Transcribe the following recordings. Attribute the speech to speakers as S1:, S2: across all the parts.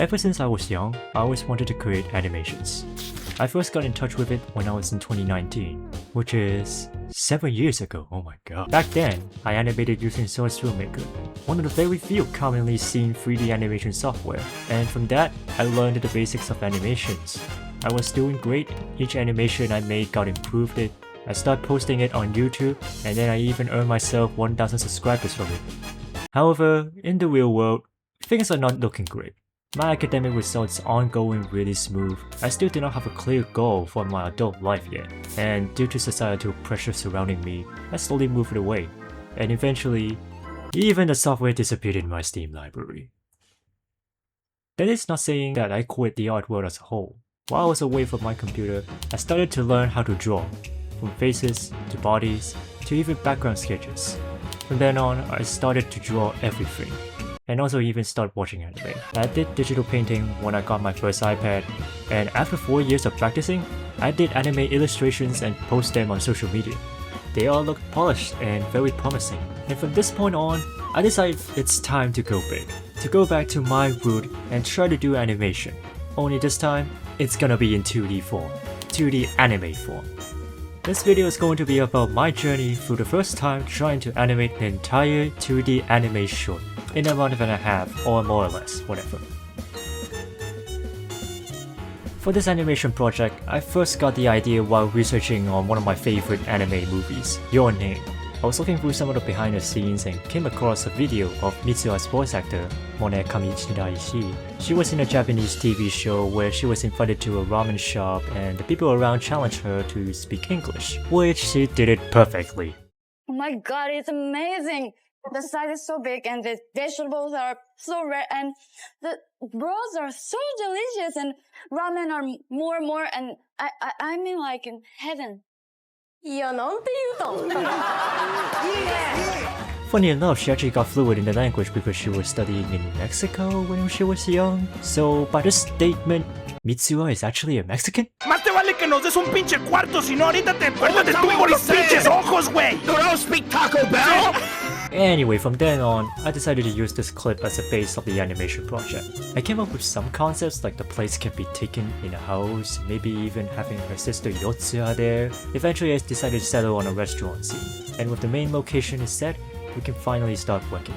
S1: Ever since I was young, I always wanted to create animations. I first got in touch with it when I was in 2019, which is 7 years ago, oh my god. Back then, I animated using Source Filmmaker, one of the very few commonly seen 3D animation software, and from that, I learned the basics of animations. I was doing great, each animation I made got improved it, I started posting it on YouTube, and then I even earned myself 1,000 subscribers from it. However, in the real world, things are not looking great. My academic results aren't going really smooth. I still do not have a clear goal for my adult life yet, and due to societal pressure surrounding me, I slowly moved away, and eventually, even the software disappeared in my Steam library. That is not saying that I quit the art world as a whole. While I was away from my computer, I started to learn how to draw, from faces, to bodies, to even background sketches. From then on, I started to draw everything, and also even start watching anime. I did digital painting when I got my first iPad, and after 4 years of practicing, I did anime illustrations and post them on social media. They all look polished and very promising, and from this point on, I decided it's time to go big, to go back to my root and try to do animation. Only this time, it's gonna be in 2D form, 2D anime form. This video is going to be about my journey through the first time trying to animate an entire 2D anime short in a month and a half, or more or less, whatever. For this animation project, I first got the idea while researching on one of my favorite anime movies, Your Name. I was looking through some of the behind the scenes and came across a video of Mitsuha's voice actor, Monekami Shiraishi. She was in a Japanese TV show where she was invited to a ramen shop and the people around challenged her to speak English, which she did it perfectly.
S2: Oh my god, it's amazing! The size is so big and the vegetables are so rare and the rolls are so delicious and ramen are more and I mean like in heaven.
S1: Funny enough, she actually got fluent in the language because she was studying in Mexico when she was young. So by this statement, Mitsuha is actually a Mexican?
S3: Más te vale que nos des un pinche cuarto, si no ahorita te pierdes tú por los pinches ojos, güey. You don't speak Taco Bell?
S1: Anyway, from then on, I decided to use this clip as a base of the animation project. I came up with some concepts like the place can be taken in a house, maybe even having her sister Yotsuya there. Eventually I decided to settle on a restaurant scene, and with the main location is set, we can finally start working.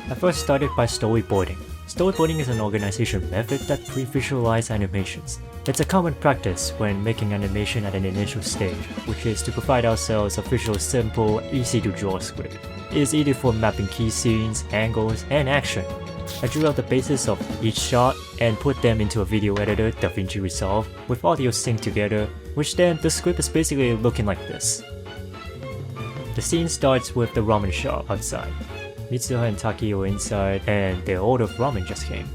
S1: I first started by storyboarding. Storyboarding is an organization method that pre-visualizes animations. It's a common practice when making animation at an initial stage, which is to provide ourselves a visual, simple, easy-to-draw script. It is easy for mapping key scenes, angles, and action. I drew out the basis of each shot and put them into a video editor, DaVinci Resolve, with audio synced together, which then the script is basically looking like this. The scene starts with the ramen shop outside. Mitsuha and Taki are inside, and their order of ramen just came,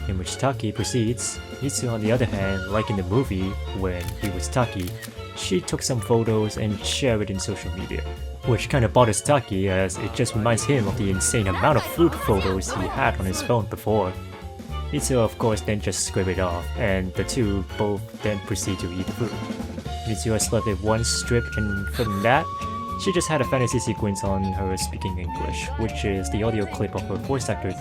S1: in which Taki proceeds. Mitsuha, on the other hand, like in the movie, when he was Taki, she took some photos and shared it in social media, which kinda bothers Taki as it just reminds him of the insane amount of food photos he had on his phone before. Mitsuha of course then just scrape it off, and the two both then proceed to eat the food. Mitsuha slept with one strip, and from that, she just had a fantasy sequence on her speaking English, which is the audio clip of her voice actor.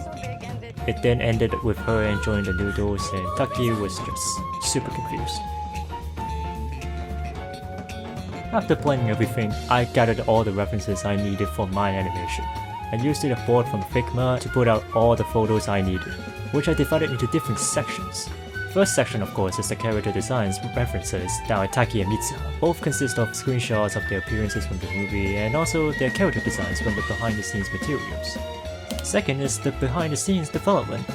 S1: It then ended with her enjoying the noodles, and Taki was just super confused. After planning everything, I gathered all the references I needed for my animation. I used a board from Figma to put out all the photos I needed, which I divided into different sections. First section of course is the character designs references that are Taki and Mitsuha. Both consist of screenshots of their appearances from the movie and also their character designs from the behind the scenes materials. Second is the behind the scenes development.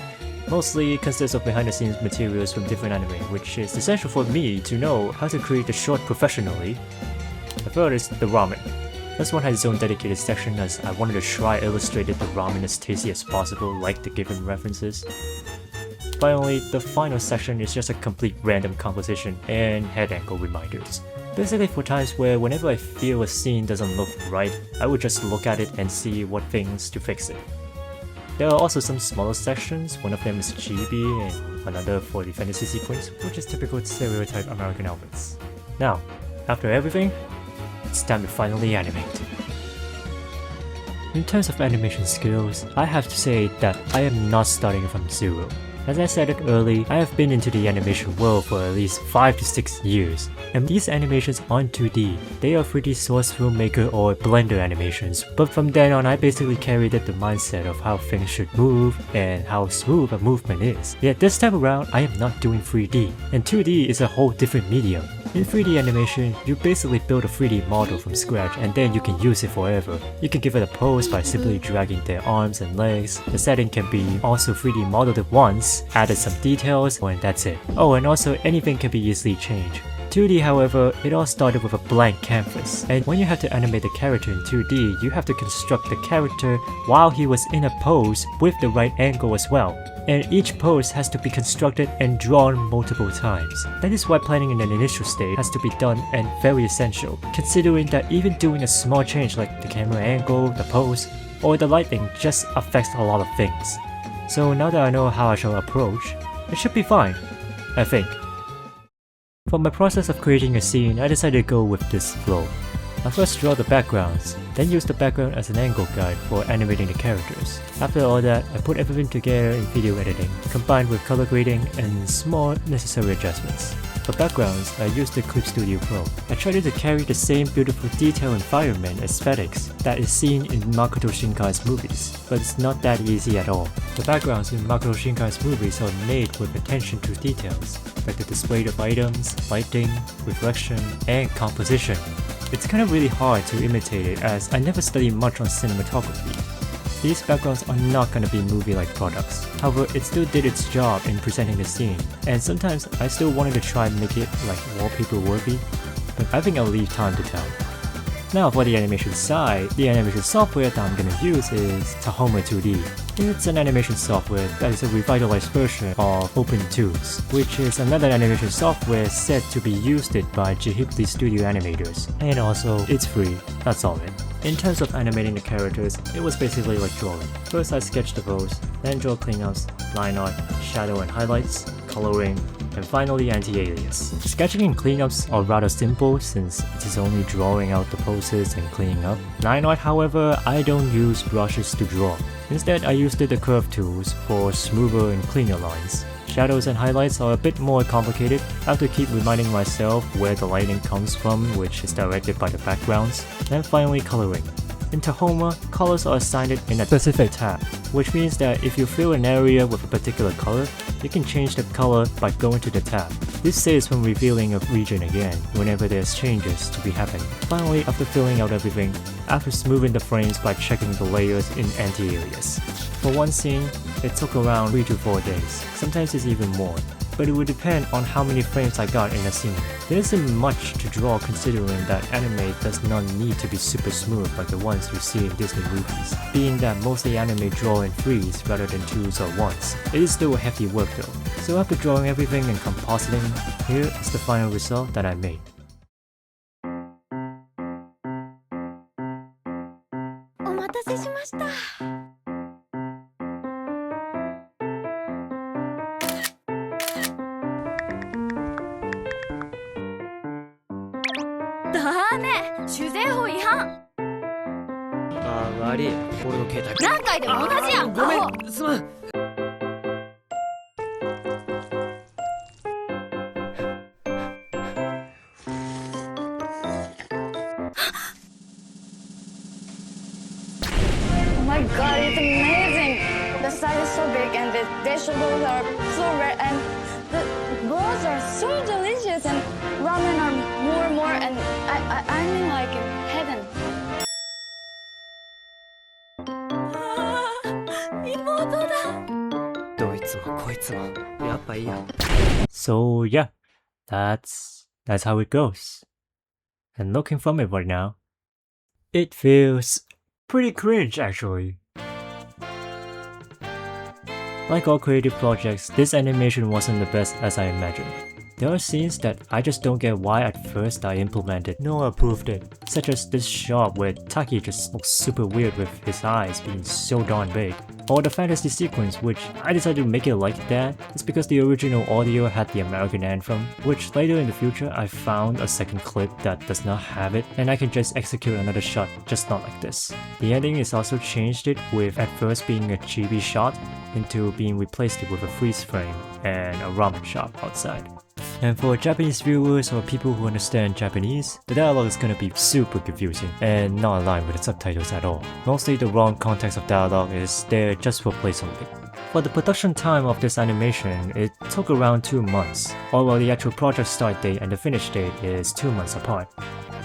S1: Mostly consists of behind the scenes materials from different anime, which is essential for me to know how to create the short professionally. The third is the ramen. This one has its own dedicated section as I wanted to try illustrating the ramen as tasty as possible like the given references. Finally, the final section is just a complete random composition and head angle reminders. Basically for times where whenever I feel a scene doesn't look right, I would just look at it and see what things to fix it. There are also some smaller sections, one of them is chibi and another for the fantasy sequence, which is typical stereotype American outfits. Now, after everything, it's time to finally animate. In terms of animation skills, I have to say that I am not starting from zero. As I said it early, I have been into the animation world for at least 5 to 6 years, and these animations aren't 2D, they are 3D Source Filmmaker or Blender animations, but from then on I basically carried the mindset of how things should move and how smooth a movement is. Yet this time around, I am not doing 3D, and 2D is a whole different medium. In 3D animation, you basically build a 3D model from scratch and then you can use it forever. You can give it a pose by simply dragging their arms and legs. The setting can be also 3D modeled at once, added some details, and that's it. Oh, and also anything can be easily changed. 2D, however, it all started with a blank canvas, and when you have to animate the character in 2D, you have to construct the character while he was in a pose with the right angle as well. And each pose has to be constructed and drawn multiple times. That is why planning in an initial stage has to be done and very essential, considering that even doing a small change like the camera angle, the pose, or the lighting just affects a lot of things. So now that I know how I shall approach, it should be fine, I think. For my process of creating a scene, I decided to go with this flow. I first draw the backgrounds, then use the background as an angle guide for animating the characters. After all that, I put everything together in video editing, combined with color grading and small necessary adjustments. For backgrounds, I used the Clip Studio Pro. I tried to carry the same beautiful detail environment aesthetics that is seen in Makoto Shinkai's movies, but it's not that easy at all. The backgrounds in Makoto Shinkai's movies are made with attention to details, like the display of items, lighting, reflection, and composition. It's kind of really hard to imitate it as I never studied much on cinematography. These backgrounds are not gonna be movie-like products. However, it still did its job in presenting the scene, and sometimes I still wanted to try and make it like wallpaper worthy, but I think I'll leave time to tell. Now for the animation side, the animation software that I'm gonna use is Tahoma 2D. It's an animation software that is a revitalized version of OpenTools, which is another animation software said to be used by Ghibli studio animators. And also, it's free, that's all it. In terms of animating the characters, it was basically like drawing. First I sketched the pose, then draw cleanups, line art, shadow and highlights, coloring, and finally anti-alias. Sketching and cleanups are rather simple since it is only drawing out the poses and cleaning up. Line art, however, I don't use brushes to draw. Instead, I used the curve tools for smoother and cleaner lines. Shadows and highlights are a bit more complicated. I have to keep reminding myself where the lighting comes from, which is directed by the backgrounds. And finally coloring. In Tahoma, colors are assigned in a specific tab, which means that if you fill an area with a particular color, you can change the color by going to the tab. This saves when revealing a region again, whenever there's changes to be happening. Finally, after filling out everything, I have to smoothen the frames by checking the layers in anti-alias. For one scene, it took around 3 to 4 days, sometimes it's even more, but it would depend on how many frames I got in a scene. There isn't much to draw considering that anime does not need to be super smooth like the ones you see in Disney movies, being that mostly anime draw in 3s rather than 2s or 1s. It is still a hefty work though. So after drawing everything and compositing, here is the final result that I made.
S4: お待たせしました。ダメ、酒税法違反。
S5: 悪い、俺の携帯。
S4: 何回でも同じやん。
S5: ごめん、すまん。
S2: Oh my god, it's amazing! The size is so big and the vegetables are so rare and the rolls are so delicious and ramen are more and I'm in like heaven.
S4: 妹だ。
S5: どいつもこいつも、やっぱいいや。
S1: So yeah, that's how it goes. And looking from it right now, it feels pretty cringe actually. Like all creative projects, this animation wasn't the best as I imagined. There are scenes that I just don't get why at first I implemented nor approved it, such as this shot where Taki just looks super weird with his eyes being so darn big. or the fantasy sequence, which I decided to make it like that, is because the original audio had the American anthem, which later in the future I found a second clip that does not have it, and I can just execute another shot just not like this. The ending is also changed it with at first being a chibi shot into being replaced with a freeze frame and a ramen shop outside. And for Japanese viewers or people who understand Japanese, the dialogue is gonna be super confusing and not aligned with the subtitles at all. Mostly the wrong context of dialogue is there just for placeholder. For the production time of this animation, it took around 2 months, although the actual project start date and the finish date is 2 months apart.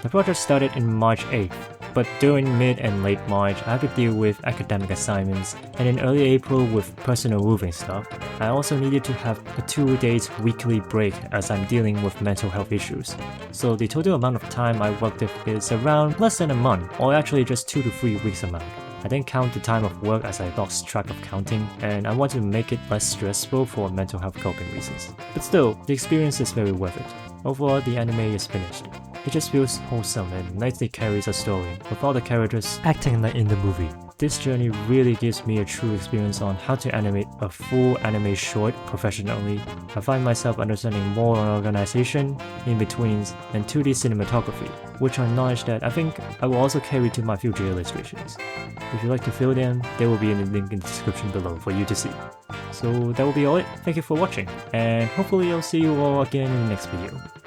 S1: The project started in March 8th, but during mid and late March, I had to deal with academic assignments, and in early April with personal moving stuff. I also needed to have a 2 days weekly break as I'm dealing with mental health issues. So the total amount of time I worked with is around less than a month, or actually just 2 to 3 weeks amount. I didn't count the time of work as I lost track of counting, and I wanted to make it less stressful for mental health coping reasons. But still, the experience is very worth it. Overall, the anime is finished. It just feels wholesome and nicely carries a story, with all the characters acting like in the movie. This journey really gives me a true experience on how to animate a full anime short professionally. I find myself understanding more on organization, in-betweens, and 2D cinematography, which are knowledge that I think I will also carry to my future illustrations. If you'd like to fill them, there will be a link in the description below for you to see. So that will be all it. Thank you for watching, and hopefully I'll see you all again in the next video.